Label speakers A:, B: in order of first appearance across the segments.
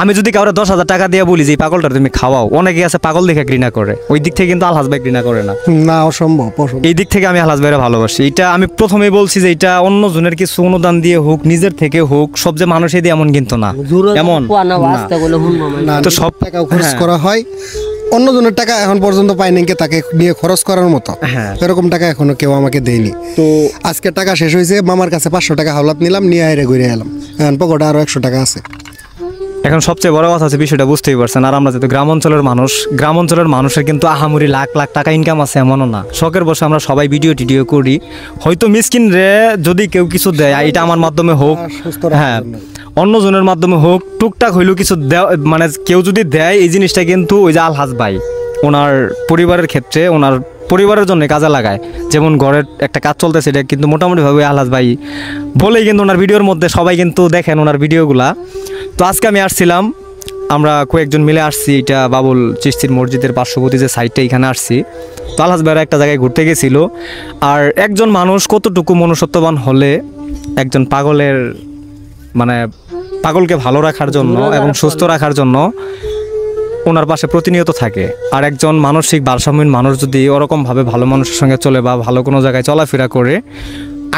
A: আমি যদি কাউরে 10,000 টাকা দিয়ে বলি যে এই পাগলটা তুমি খাওয়াও, অনেকে আছে পাগল দেখে ঘৃণা করে, ওই দিক থেকে কিন্তু আলহাজ ভাই ঘৃণা করে না।
B: না, অসম্ভব।
A: এই দিক থেকে আমি আলহাজ ভাইয়ের ভালোবাসি। এটা আমি প্রথমেই বলছি যে এটা অন্য জনের কিছু অনুদান দিয়ে হোক, নিজের থেকে হোক, সব যে মানুষই দিয়ে এমন কিন্তু না, এমন
B: তো সব টাকা খরচ করা হয়, অন্য জনের টাকা এখন পর্যন্ত পাইনি তাকে নিয়ে খরচ করার মতো, এরকম টাকা এখনো কেউ আমাকে দেয়নি। তো আজকে টাকা শেষ হয়েছে, মামার কাছে 500 টাকা হাওলাত নিলাম, নিয়ে আইরে ঘুরে এলাম, এখন পকেটে আরো 100 টাকা আছে।
A: এখন সবচেয়ে বড় কথা হচ্ছে বিষয়টা বুঝতেই পারছেন, আর আমরা যেহেতু গ্রাম অঞ্চলের মানুষের কিন্তু আহামরি লাখ লাখ টাকা ইনকাম আছে এমনও না। শখের বসে আমরা সবাই ভিডিও করি, হয়তো মিসকিন রে যদি কেউ কিছু দেয়, এটা আমার মাধ্যমে হোক, হ্যাঁ অন্য জনের মাধ্যমে হোক, টুকটাক হইলেও কিছু মানে কেউ যদি দেয়, এই জিনিসটা কিন্তু ওই যে আলহাজ ভাই ওনার পরিবারের ক্ষেত্রে, ওনার পরিবারের জন্য কাজে লাগায়। যেমন ঘরের একটা কাজ চলতেছে, এটা কিন্তু মোটামুটিভাবে আলহাজ ভাই বলেই কিন্তু ওনার ভিডিওর মধ্যে সবাই কিন্তু দেখেন ওনার ভিডিওগুলা। তো আজকে আমি আসছিলাম, আমরা কয়েকজন মিলে আসছি, এটা বাবুল চিশতির মসজিদের পার্শ্ববর্তী যে সাইডটা, এখানে আসছি। তো আলহাজ ভাইরা একটা জায়গায় ঘুরতে গেছিল। আর একজন মানুষ কতটুকু মনুষ্যত্ববান হলে একজন পাগলকে ভালো রাখার জন্য এবং সুস্থ রাখার জন্য ওনার পাশে প্রতিনিয়ত থাকে। আর একজন মানসিক ভারসাম্যহীন মানুষ যদি ওরকমভাবে ভালো মানুষের সঙ্গে চলে বা ভালো কোনো জায়গায় চলাফেরা করে,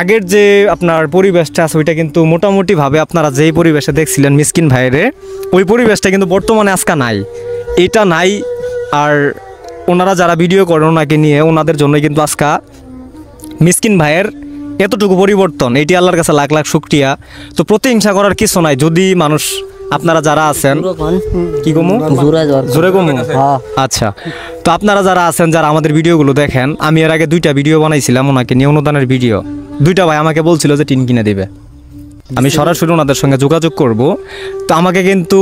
A: আগের যে আপনার পরিবেশটা আছে ওইটা কিন্তু মোটামুটিভাবে আপনারা যেই পরিবেশে দেখছিলেন মিসকিন ভাইরে, ওই পরিবেশটা কিন্তু বর্তমানে আজকে নাই, এটা নাই। আর ওনারা যারা ভিডিও করেন ওনাকে নিয়ে, ওনাদের জন্যই কিন্তু আজকে মিসকিন ভাইয়ের এতটুকু পরিবর্তন, এটি আল্লাহর কাছে লাখ লাখ শুকরিয়া। তো প্রতিহিংসা করার কিছু নাই। যদি মানুষ আপনারা যারা আছেন, কি কমু জোরে কমু, আচ্ছা, তো আপনারা যারা আছেন, যারা আমাদের ভিডিওগুলো দেখেন, আমি এর আগে 2টা ভিডিও বানাইছিলাম ওনাকে নিয়ে, অনুদানের ভিডিও। 2টা ভাই আমাকে বলছিল যে টিন কিনে দেবে, আমি সরাসরি ওনাদের সঙ্গে যোগাযোগ করব। তো আমাকে কিন্তু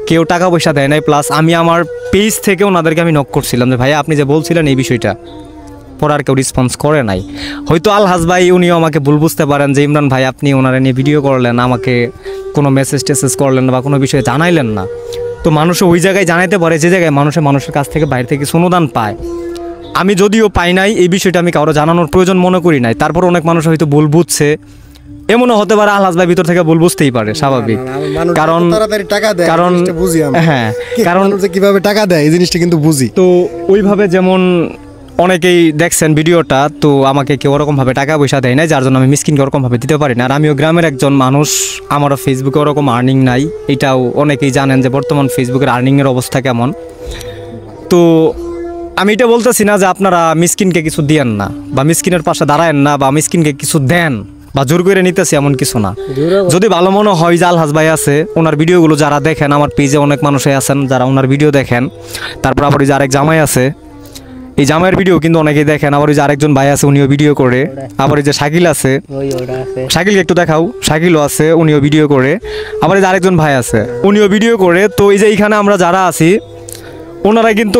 A: কেউ টাকা পয়সা দেয় নাই, প্লাস আমি আমার পেজ থেকে ওনাদেরকে আমি নক করছিলাম যে ভাই আপনি যে বলছিলেন এই বিষয়টা, পরে আর কেউ রেসপন্স করে নাই। হয়তো আলহাজ ভাই উনিও আমাকে ভুল বুঝতে পারেন যে ইমরান ভাই আপনি ওনারা নিয়ে ভিডিও করলেন, আমাকে কোনো মেসেজ করলেন না বা কোনো বিষয়ে জানাইলেন না। তো মানুষও ওই জায়গায় জানাইতে পারে যে জায়গায় মানুষের কাছ থেকে বাইরে থেকে অনুদান পায়। আমি যদিও পাই নাই, এই বিষয়টা আমি কারো জানানোর প্রয়োজন মনে করি নাই। তারপর অনেক মানুষ হয়তো ভুল বুঝছে, এমনও হতে পারে আলহাজ ভাই ভিতর থেকে ভুল বুঝতেই পারে, স্বাভাবিক। কারণ হ্যাঁ, কারণ
B: কিভাবে টাকা দেয় এই জিনিসটা কিন্তু বুঝি।
A: তো ওইভাবে যেমন অনেকেই দেখছেন ভিডিওটা, তো আমাকে কেউ ওরকমভাবে টাকা পয়সা দেয় না, যার জন্য আমি মিসকিনকে ওরকমভাবে দিতে পারি না। আর আমিও গ্রামের একজন মানুষ, আমারও ফেসবুকে ওরকম আর্নিং নাই, এটাও অনেকেই জানেন যে বর্তমান ফেসবুকের আর্নিংয়ের অবস্থা কেমন। তো আমি এটা বলতেছি না যে আপনারা মিসকিনকে কিছু দিয়েন না বা মিসকিনের পাশে দাঁড়ায়েন না বা মিসকিনকে কিছু দেন বা জোর করে নিতেছি এমন কিছু না। যদি ভালো মনে হয় যে আলহাজ ভাই আছে, ওনার ভিডিওগুলো যারা দেখেন, আমার পেজে অনেক মানুষই আছেন যারা ওনার ভিডিও দেখেন, তারপর আবার ওই যে আরেক জামাই আছে, এই জামাইয়ের ভিডিও কিন্তু অনেকেই দেখেন, আবার ওই যে আরেকজন ভাই আছে উনিও ভিডিও করে, আবার ওই যে শাকিল আছে, শাকিলকে একটু দেখাও, শাকিলও আছে উনিও ভিডিও করে, আবার এই যে আরেকজন ভাই আছে উনিও ভিডিও করে। তো এই যে এইখানে আমরা যারা আছি ওনারা কিন্তু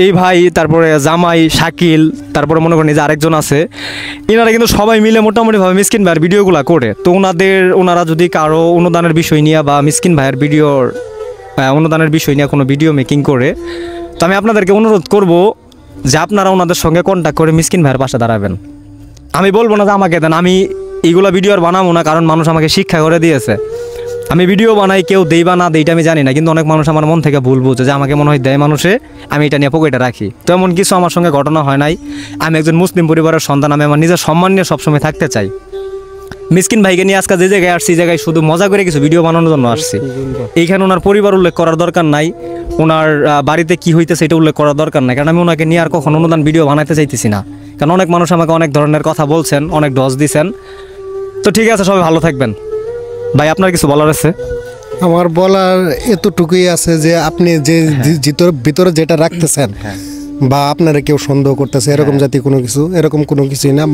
A: এই ভাই, তারপরে জামাই শাকিল, তারপরে মনে করেন যে আরেকজন আছে, এনারা কিন্তু সবাই মিলে মোটামুটিভাবে মিসকিন ভাইয়ের ভিডিওগুলো করে। তো ওনারা যদি কারো অনুদানের বিষয় নিয়ে বা মিসকিন ভাইয়ের অনুদানের বিষয় নিয়ে কোনো ভিডিও মেকিং করে, তো আমি আপনাদেরকে অনুরোধ করব যে আপনারা ওনাদের সঙ্গে কন্ট্যাক্ট করে মিসকিন ভাইয়ের পাশে দাঁড়াবেন। আমি বলবো না যে আমাকে দেন, আমি এইগুলো ভিডিও আর বানাবো না, কারণ মানুষ আমাকে শিক্ষা করে দিয়েছে। আমি ভিডিও বানাই, কেউ দেই বা না দেই এটা আমি জানি না, কিন্তু অনেক মানুষ আমার মন থেকে ভুল বুঝে যে আমাকে মনে হয় দেয় মানুষে, আমি এটা নিয়ে পকেটে রাখি। তো এমন কিছু আমার সঙ্গে ঘটনা হয় নাই। আমি একজন মুসলিম পরিবারের সন্তান, আমি আমার নিজের সম্মান নিয়ে সবসময় থাকতে চাই। মিসকিন ভাইকে নিয়ে আজকে যে জায়গায় আসছি, এই জায়গায় শুধু মজা করে কিছু ভিডিও বানানোর জন্য আসছি। এইখানে ওনার পরিবার উল্লেখ করার দরকার নাই, ওনার বাড়িতে কি হইতেছে এটা উল্লেখ করার দরকার নাই, কারণ আমি ওনাকে নিয়ে আর কখনো অনুদান ভিডিও বানাতে চাইতেছি না। কারণ অনেক মানুষ আমাকে অনেক ধরনের কথা বলছেন, অনেক ডজ দিছেন। তো ঠিক আছে, সবাই ভালো থাকবেন। ভাই আপনার কিছু বলার আছে?
B: আমার বলার এতটুকুই আছে যে আপনি যে ভিতরে যেটা রাখতেছেন বা আপনারা কেউ সন্দেহ করতেছে এরকম জাতীয় এরকম কোনো কিছুই না।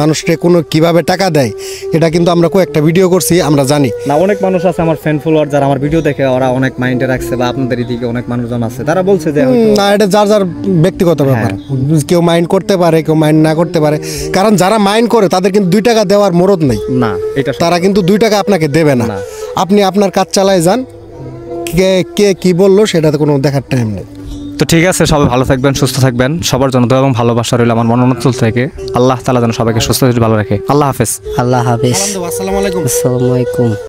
B: মানুষকে কিভাবে টাকা দেয় এটা কিন্তু আমরা কয়েকটা ভিডিও করছি, আমরা জানি
A: না। অনেক মানুষ আছে আমার ফ্যান ফলোয়ার যারা আমার ভিডিও দেখে, ওরা অনেক মাইন্ডে রাখছে, বা আপনাদের এদিকে অনেক মানুষজন আছে তারা বলছে যে
B: না, এটা যার ব্যক্তিগত ব্যাপার। কেউ মাইন্ড করতে পারে, কেউ মাইন্ড না করতে পারে। কারণ যারা মাইন্ড করে তাদের কিন্তু 2 টাকা দেওয়ার মরদ নেই
A: না, এটা
B: তারা কিন্তু 2 টাকা আপনাকে দেবে না। আপনি আপনার কাজ চালায় যান, কে কি বললো সেটাতে কোনো দেখার টাইম নেই।
A: তো ঠিক আছে, সবাই ভালো থাকবেন, সুস্থ থাকবেন। সবার জন্য দোয়া এবং ভালোবাসা রইল আমার মনোনঞ্চল থেকে। আল্লাহ তাআলা যেন সবাইকে সুস্থ ভালো রাখে। আল্লাহ হাফেজ।
C: আল্লাহ হাফেজ।
B: আসসালামু আলাইকুম।
C: আসসালামু আলাইকুম।